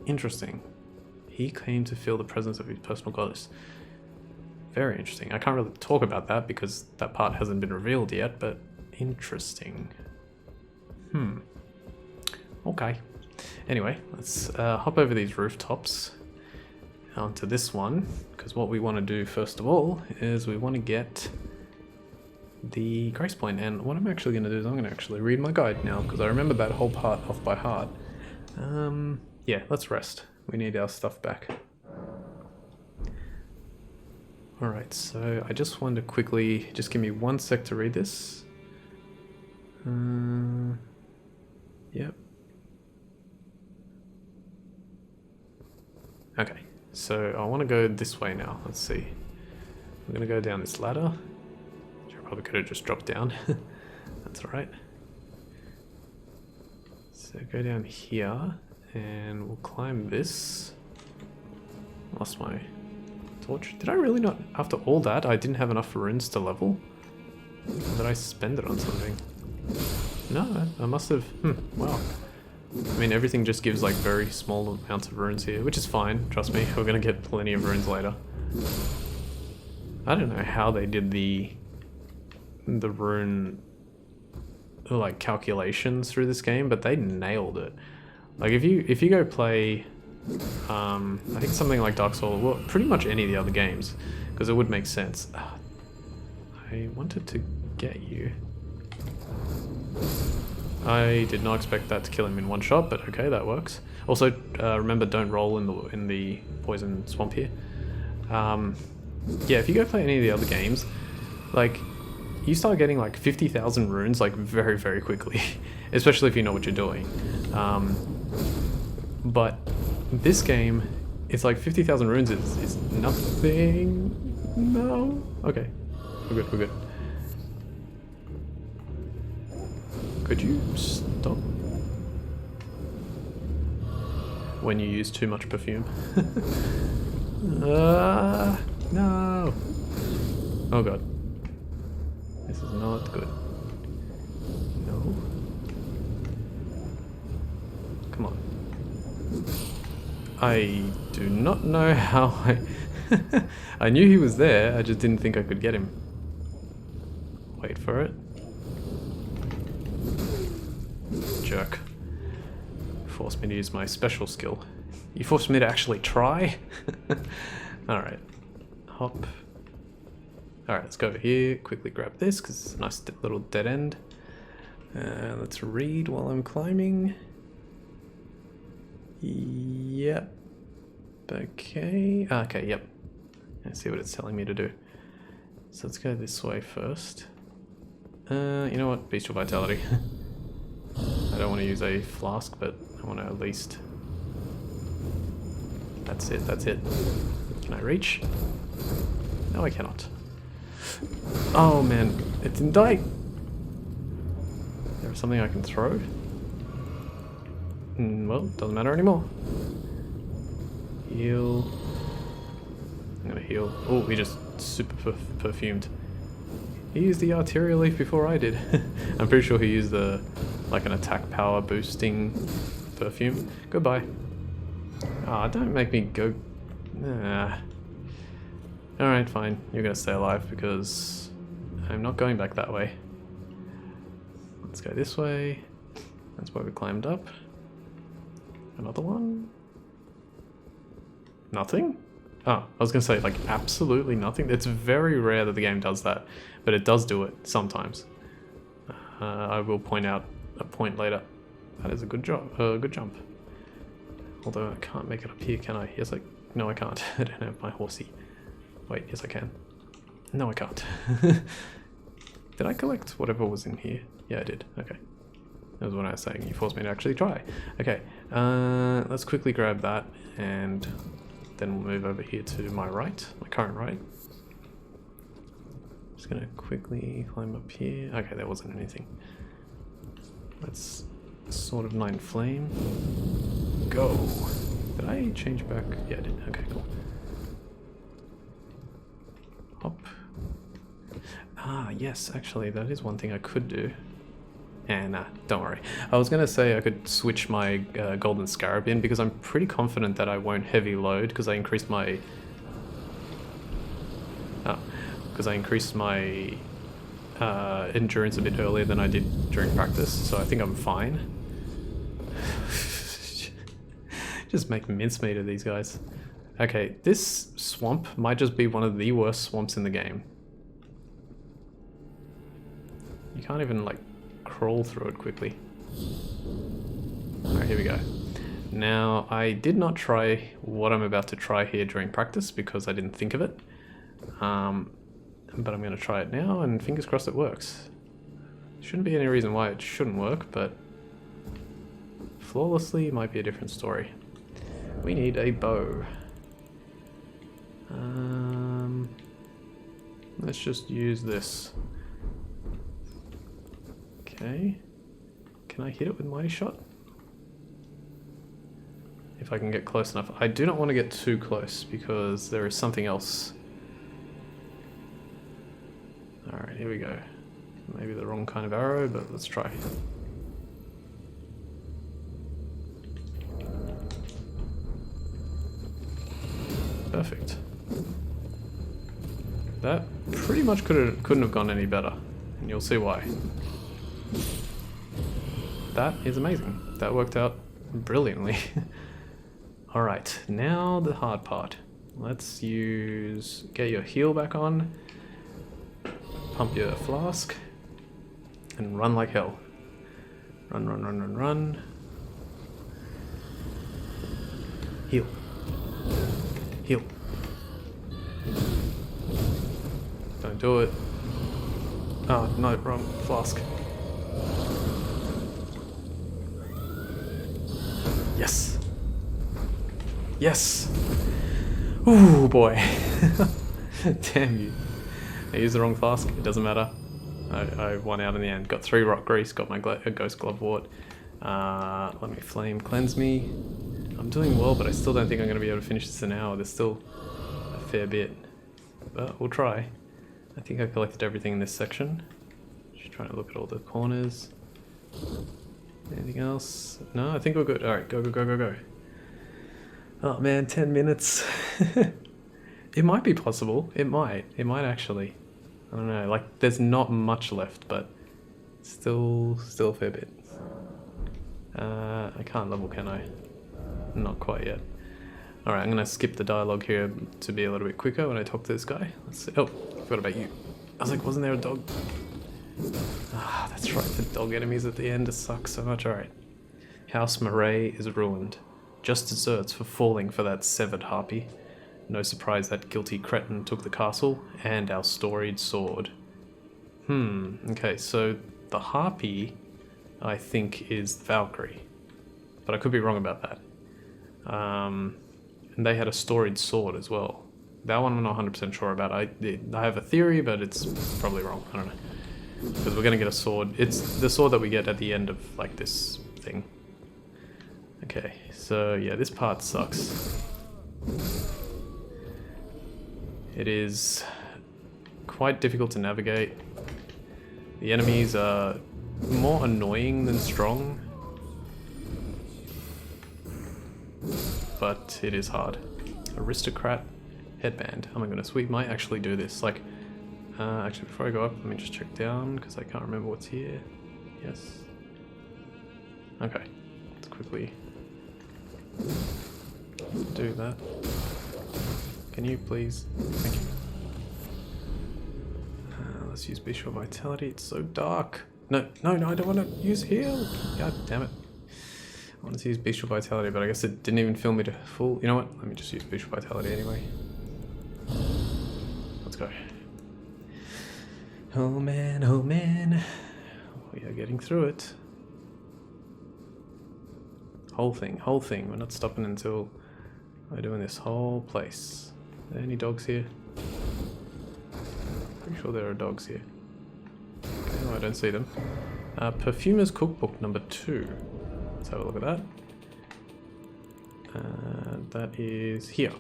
Interesting. He claimed to feel the presence of his personal goddess. Very interesting. I can't really talk about that because that part hasn't been revealed yet, but interesting. Okay. Anyway, let's hop over these rooftops onto this one, because what we want to do first of all is we want to get the Grace Point. And what I'm actually going to do is I'm going to actually read my guide now, because I remember that whole part off by heart. Yeah, let's rest. We need our stuff back. Alright, so I just wanted to quickly, just give me 1 sec to read this. Yep. Okay, so I want to go this way now. Let's see. I'm going to go down this ladder, which I probably could have just dropped down. That's alright. So go down here, and we'll climb this. Lost my torch. Did I really not, after all that, I didn't have enough runes to level? Or did I spend it on something? No, I must have, wow. I mean, everything just gives like very small amounts of runes here, which is fine, trust me, we're gonna get plenty of runes later. I don't know how they did the rune, like, calculations through this game, but they nailed it. Like, if you go play, I think something like Dark Souls, well, pretty much any of the other games, because it would make sense. I wanted to get you. I did not expect that to kill him in one shot, but okay, that works. Also, remember, don't roll in the poison swamp here. Yeah, if you go play any of the other games, like, you start getting like 50,000 runes like very, very quickly, especially if you know what you're doing. But this game, it's like 50,000 runes is nothing. No. Okay, we're good. Could you stop when you use too much perfume? No. Oh god. This is not good. No. I do not know how I... I knew he was there, I just didn't think I could get him. Wait for it. Jerk. Forced me to use my special skill. You forced me to actually try? Alright. Hop. Alright, let's go over here, quickly grab this, because it's a nice little dead end. Let's read while I'm climbing. Yep. Okay. Okay, yep. Let's see what it's telling me to do. So let's go this way first. You know what? Bestial Vitality. I don't want to use a flask, but I want to at least... That's it, that's it. Can I reach? No, I cannot. Oh man, it didn't die! There is something I can throw? Well, doesn't matter anymore. Heal. I'm gonna heal. Oh, he just super perfumed. He used the arterial leaf before I did. I'm pretty sure he used the like an attack power boosting perfume. Goodbye. Ah, don't make me go. Nah. Alright, fine. You're gonna stay alive because I'm not going back that way. Let's go this way. That's where we climbed up. Another one? Nothing? Oh, I was gonna say, like, absolutely nothing. It's very rare that the game does that, but it does do it sometimes. I will point out a point later. That is a good job, good jump. Although I can't make it up here, can I? Yes, no, I can't. I don't have my horsey. Wait, yes, I can. No, I can't. Did I collect whatever was in here? Yeah, I did. Okay. That was what I was saying. You forced me to actually try. Okay. Let's quickly grab that, and then we'll move over here to my right, my current right. Just gonna quickly climb up here. Okay, there wasn't anything. Let's sort of Nine Flame. Go. Did I change back? Yeah, I did. Okay, cool. Hop. Ah, yes, actually, that is one thing I could do. Nah, don't worry. I was gonna say I could switch my Golden Scarab in because I'm pretty confident that I won't heavy load because I increased my... endurance a bit earlier than I did during practice, so I think I'm fine. Just make mincemeat of these guys. Okay, this swamp might just be one of the worst swamps in the game. You can't even, like, crawl through it quickly. Alright, here we go. Now, I did not try what I'm about to try here during practice because I didn't think of it. But I'm going to try it now, and fingers crossed it works. Shouldn't be any reason why it shouldn't work, but flawlessly might be a different story. We need a bow. Let's just use this. Okay. Can I hit it with Mighty Shot? If I can get close enough. I do not want to get too close because there is something else. Alright, here we go. Maybe the wrong kind of arrow, but let's try. Perfect. That pretty much couldn't have gone any better, and you'll see why. That is amazing. That worked out brilliantly. Alright, now the hard part. Let's get your heal back on, pump your flask, and run like hell. Run, run, run, run, run. Heal. Heal. Don't do it. Oh, no, wrong flask. Yes. Yes. Ooh, boy. Damn you. I used the wrong flask. It doesn't matter. I won out in the end. Got 3 rock grease. Got my ghost glove wart. Let me flame cleanse me. I'm doing well, but I still don't think I'm going to be able to finish this in an hour. There's still a fair bit. But we'll try. I think I collected everything in this section. Just trying to look at all the corners. Anything else? No, I think we're good. Alright, go, go, go, go, go. Oh man, 10 minutes. It might be possible. It might. It might actually. I don't know. Like, there's not much left, but still a fair bit. I can't level, can I? Not quite yet. Alright, I'm gonna skip the dialogue here to be a little bit quicker when I talk to this guy. Let's see. Oh, I forgot about you. I was like, wasn't there a dog? Ah, that's right, the dog enemies at the end just suck so much. Alright. House Murray is ruined. Just desserts for falling for that severed harpy. No surprise that guilty cretin took the castle and our storied sword. Okay, so the harpy, I think, is Valkyrie. But I could be wrong about that. And they had a storied sword as well. That one I'm not 100% sure about. I have a theory, but it's probably wrong. I don't know. Because we're going to get a sword. It's the sword that we get at the end of, like, this thing. Okay, so yeah, this part sucks. It is quite difficult to navigate. The enemies are more annoying than strong. But it is hard. Aristocrat headband. Oh my goodness, we might actually do this. Like, actually before I go up, let me just check down because I can't remember what's here. Yes. Okay, let's quickly do that. Can you please? Thank you. Let's use Bishop Vitality. It's so dark. No, I don't want to use heal. God damn it. I wanted to use Bestial Vitality, but I guess it didn't even fill me to full. You know what? Let me just use Bestial Vitality anyway. Let's go. Oh man, oh man. We are getting through it. Whole thing. We're not stopping until we're doing this whole place. Are there any dogs here? Pretty sure there are dogs here. Okay, no, I don't see them. Perfumer's Cookbook number 2. Let's have a look at that. That is here.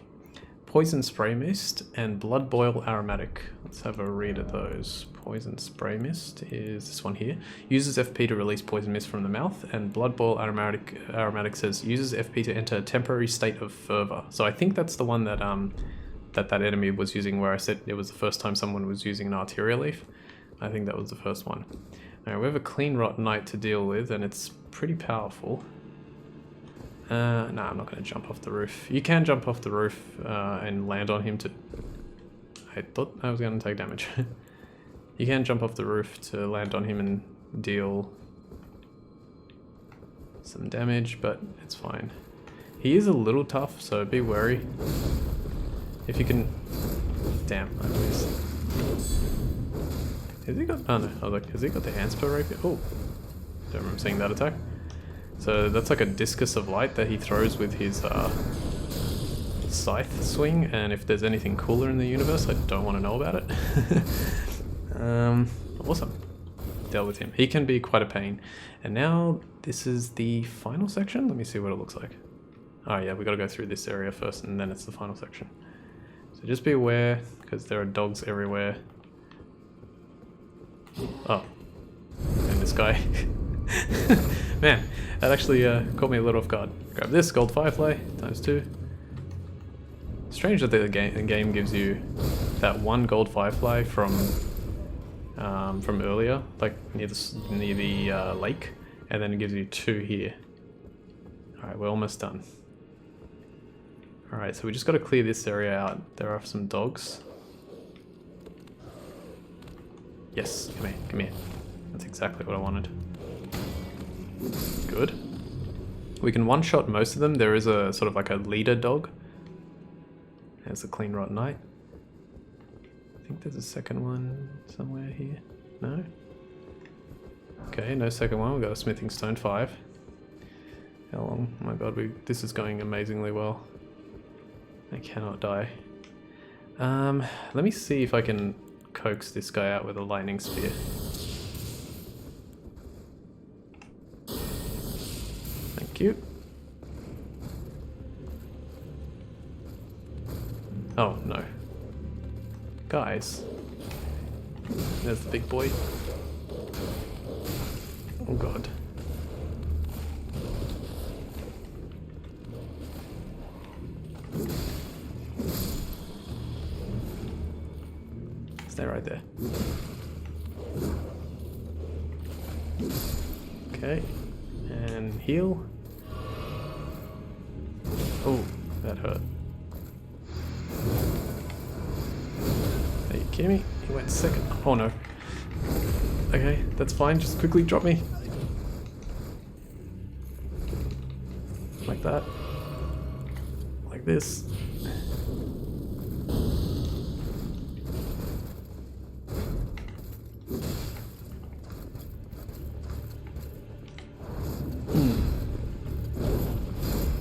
Poison Spray Mist and Blood Boil Aromatic. Let's have a read of those. Poison Spray Mist is this one here. Uses FP to release poison mist from the mouth, and Blood Boil Aromatic says uses FP to enter a temporary state of fervor. So I think that's the one that that enemy was using, where I said it was the first time someone was using an Arteria Leaf. I think that was the first one. Alright, we have a Clean Rot Knight to deal with, and it's pretty powerful. Nah, I'm not going to jump off the roof. You can jump off the roof and land on him to... I thought I was going to take damage. You can jump off the roof to land on him and deal some damage, but it's fine. He is a little tough, so be wary. If you can... Damn, I missed. Has he got... Oh no, I was like, has he got the hand spell rapier? Oh, don't remember seeing that attack. So that's like a discus of light that he throws with his scythe swing, and if there's anything cooler in the universe, I don't want to know about it. Awesome. Dealt with him. He can be quite a pain. And now this is the final section. Let me see what it looks like. Oh yeah, we got to go through this area first, and then it's the final section. So just be aware, because there are dogs everywhere. Oh, and this guy. Man, that actually caught me a little off guard. Grab this, Gold Firefly, ×2. Strange that the game gives you that one Gold Firefly from earlier, like near the lake, and then it gives you 2 here. Alright, we're almost done. Alright, so we just got to clear this area out. There are some dogs. Yes, come here. That's exactly what I wanted. Good. We can one-shot most of them. There is a sort of like a leader dog. There's the Clean Rot Knight. I think there's a second one somewhere here. No? Okay, no second one. We've got a Smithing Stone 5. How long? Oh my god, this is going amazingly well. I cannot die. Let me see if I can coax this guy out with a lightning spear. Thank you. Oh no. Guys. There's the big boy. Oh god. right there. Okay, and heal. Oh, that hurt. Are you kidding me? He went second. Oh no. Okay, that's fine. Just quickly drop me. Like that. Like this.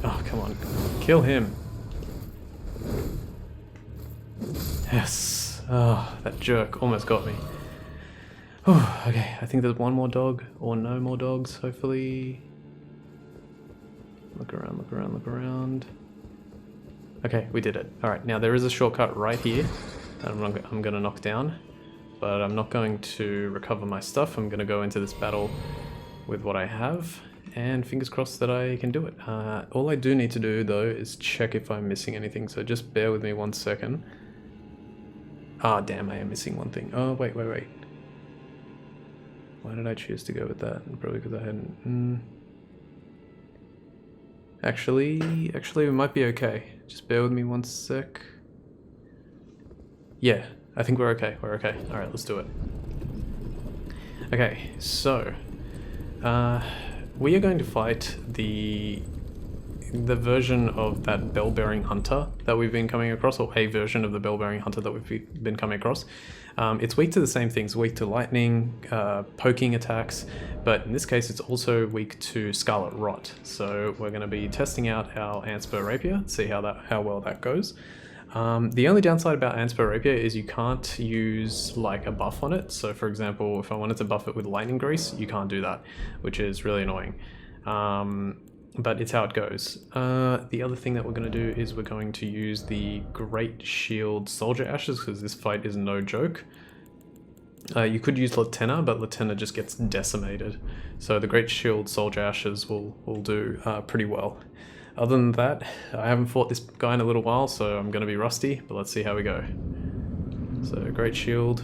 Oh, come on. Kill him. Yes. Oh, that jerk almost got me. Oh, okay, I think there's one more dog, or no more dogs, hopefully. Look around, look around, look around. Okay, we did it. Alright, now there is a shortcut right here that I'm going to knock down, but I'm not going to recover my stuff. I'm going to go into this battle with what I have, and fingers crossed that I can do it. All I do need to do, though, is check if I'm missing anything, so just bear with me 1 second. Ah, damn, I am missing one thing. Oh, wait. Why did I choose to go with that? Probably because I hadn't... Actually, we might be okay. Just bear with me 1 sec. Yeah, I think we're okay. We're okay. Alright, let's do it. Okay, so... we are going to fight the version of that bell-bearing hunter that we've been coming across, or a version of the bell-bearing hunter that we've been coming across. It's weak to the same things, weak to lightning, poking attacks, but in this case it's also weak to Scarlet Rot. So we're going to be testing out our Antspur Rapier, see how well that goes. The only downside about Antspur Rapier is you can't use like a buff on it. So for example, if I wanted to buff it with lightning grease, you can't do that, which is really annoying. But it's how it goes. The other thing that we're going to do is we're going to use the Great Shield Soldier Ashes, because this fight is no joke. You could use Latenna, but Latenna just gets decimated. So the Great Shield Soldier Ashes will do pretty well. Other than that, I haven't fought this guy in a little while, so I'm going to be rusty, but let's see how we go. So Great Shield.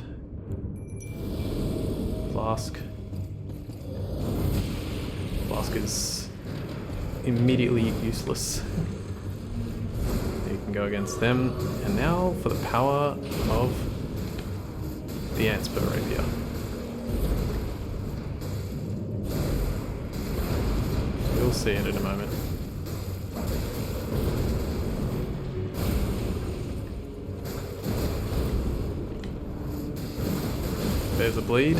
Flask. Flask is immediately useless. You can go against them. And now for the power of the Antspur Rapier. You'll see it in a moment. There's a bleed,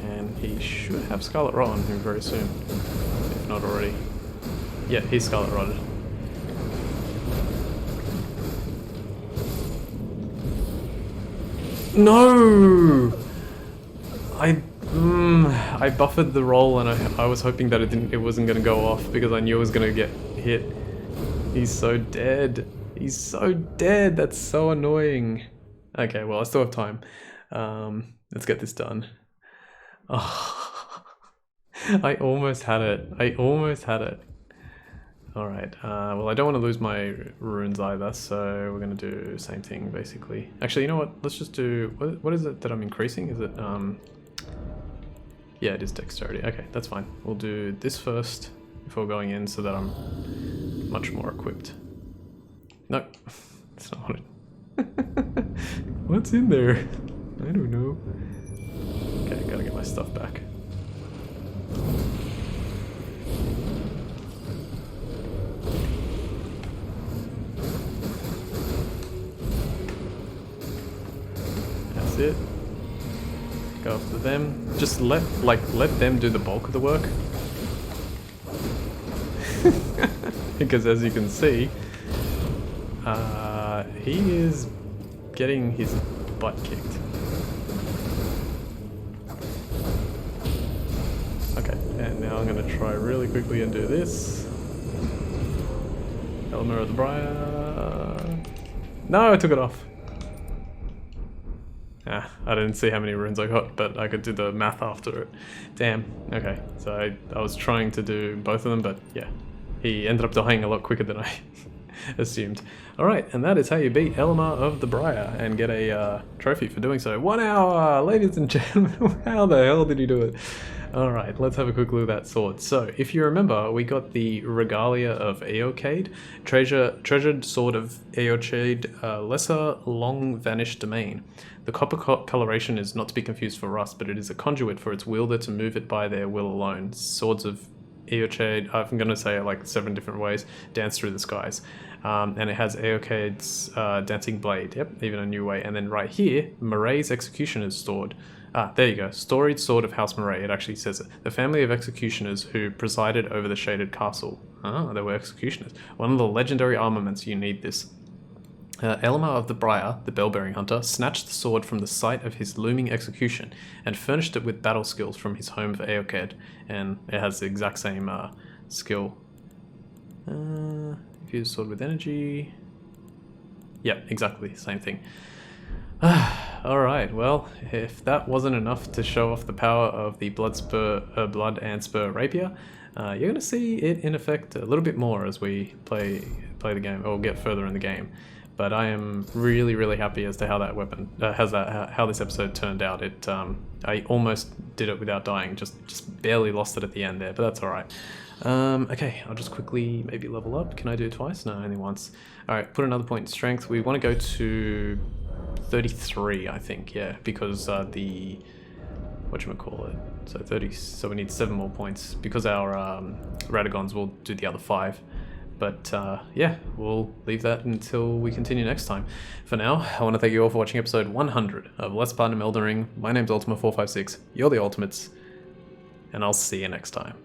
and he should have Scarlet Rot on him very soon, if not already. Yeah, he's Scarlet Rotted. No! I buffered the roll, and I was hoping that it wasn't going to go off because I knew it was going to get hit. He's so dead. He's so dead. That's so annoying. Okay, well I still have time. Let's get this done. Oh, I almost had it. Alright, well I don't want to lose my runes either, so we're going to do the same thing basically. Actually, you know what, let's just do, what is it that I'm increasing? Is it, yeah, it is dexterity. Okay, that's fine. We'll do this first before going in so that I'm much more equipped. No, that's not what it... What's in there? I don't know. Okay, gotta get my stuff back. That's it. Go after them. Just let them do the bulk of the work. Because as you can see, he is getting his butt kicked. Okay, and now I'm going to try really quickly and do this. Elmer of the Briar. No, I took it off. Ah, I didn't see how many runes I got, but I could do the math after it. Damn, okay. So I was trying to do both of them, but yeah. He ended up dying a lot quicker than I assumed. Alright, and that is how you beat Elamar of the Briar and get a trophy for doing so. 1 hour! Ladies and gentlemen, how the hell did you do it? Alright, let's have a quick look at that sword. So, if you remember, we got the Regalia of Eocade, treasured sword of Eocade, lesser long vanished domain. The copper coloration is not to be confused for rust, but it is a conduit for its wielder to move it by their will alone. Swords of Eocade, I'm going to say it like 7 different ways, dance through the skies. And it has Eocade's dancing blade, yep, even a new way. And then right here, Murray's Executioner's sword. Ah, there you go. Storied Sword of House Murray. It actually says it. The family of executioners who presided over the Shaded Castle. Ah, they were executioners. One of the legendary armaments. You need this. Elamar of the Briar, the bell-bearing hunter, snatched the sword from the site of his looming execution and furnished it with battle skills from his home of Eocade. And it has the exact same skill. Infuse sword with energy. Yep, exactly, same thing. Alright, well, if that wasn't enough to show off the power of the Blood and Spur Rapier, you're going to see it in effect a little bit more as we play the game, or get further in the game. But I am really, really happy as to how that weapon, how this episode turned out. I almost did it without dying, just barely lost it at the end there, but that's alright. Okay, I'll just quickly maybe level up. Can I do it twice? No, only once. Alright, put another point in strength. We want to go to 33, I think, yeah, because the whatchamacallit, so 30, so we need 7 more points because our Radagons will do the other 5. But yeah, we'll leave that until we continue next time. For now, I want to thank you all for watching episode 100 of Let's Platinum Elden Ring. My name's Ultima456, you're the Ultimates, and I'll see you next time.